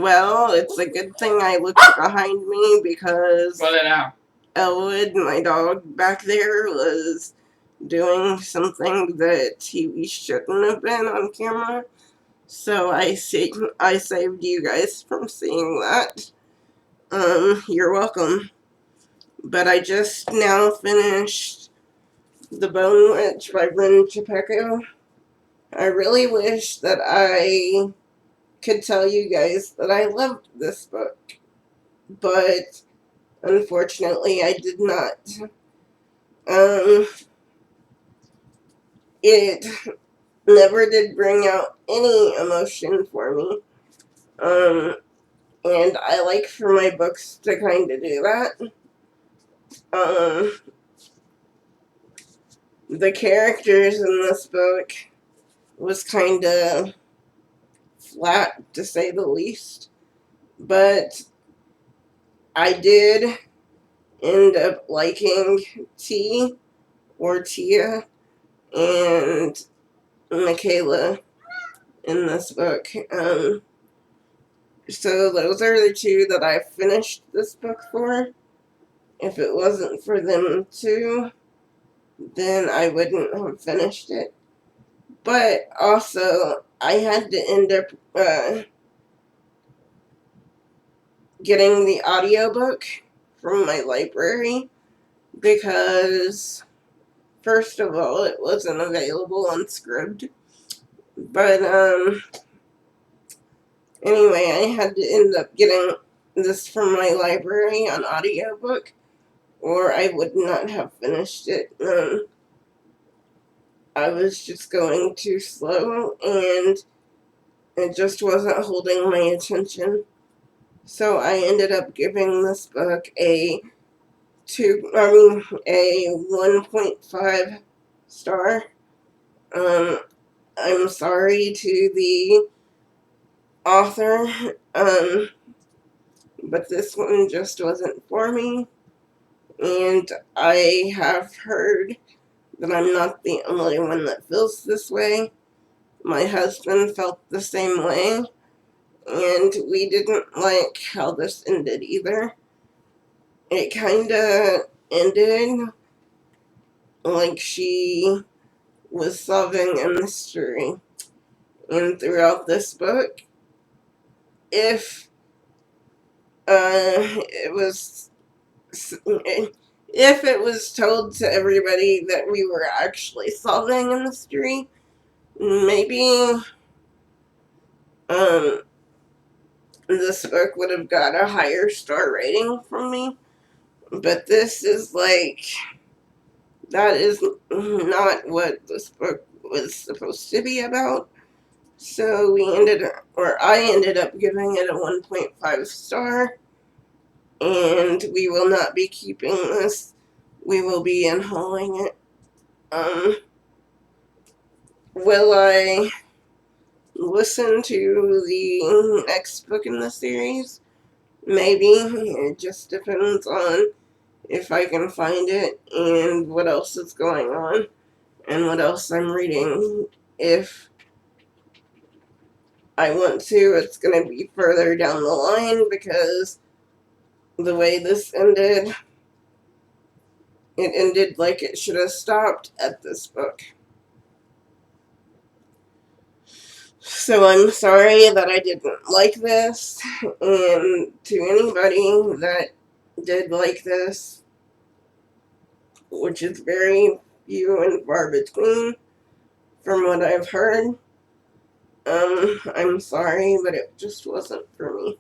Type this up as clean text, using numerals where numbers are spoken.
Well, it's a good thing I looked behind me because Elwood, my dog back there, was doing something that he shouldn't have been on camera. So I saved you guys from seeing that. You're welcome. But I just now finished The Bone Witch by Chupeco. I really wish that I could tell you guys that I loved this book, but unfortunately I did not. It never did bring out any emotion for me. And I like for my books to kind of do that. The characters in this book was kind of flat, to say the least. But I did end up liking T, or Tia, and Michaela in this book. So those are the two that I finished this book for. If it wasn't for them two, then I wouldn't have finished it. But also, I had to end up getting the audiobook from my library because, first of all, it wasn't available on Scribd. But anyway, I had to end up getting this from my library on audiobook, or I would not have finished it. I was just going too slow, and it just wasn't holding my attention. So I ended up giving this book a 1.5 star. I'm sorry to the author, but this one just wasn't for me. And I have heard that I'm not the only one that feels this way. My husband felt the same way, and we didn't like how this ended either. It kinda ended like she was solving a mystery. And throughout this book, if it was told to everybody that we were actually solving a mystery, maybe this book would have got a higher star rating from me. But this is like, that is not what this book was supposed to be about. So I ended up giving it a 1.5 star. And we will not be keeping this. We will be unhauling it. Will I listen to the next book in the series? Maybe. It just depends on if I can find it and what else is going on and what else I'm reading. If I want to, it's going to be further down the line because the way this ended, it ended like it should have stopped at this book. So I'm sorry that I didn't like this, and to anybody that did like this, which is very few and far between from what I've heard, I'm sorry, but it just wasn't for me.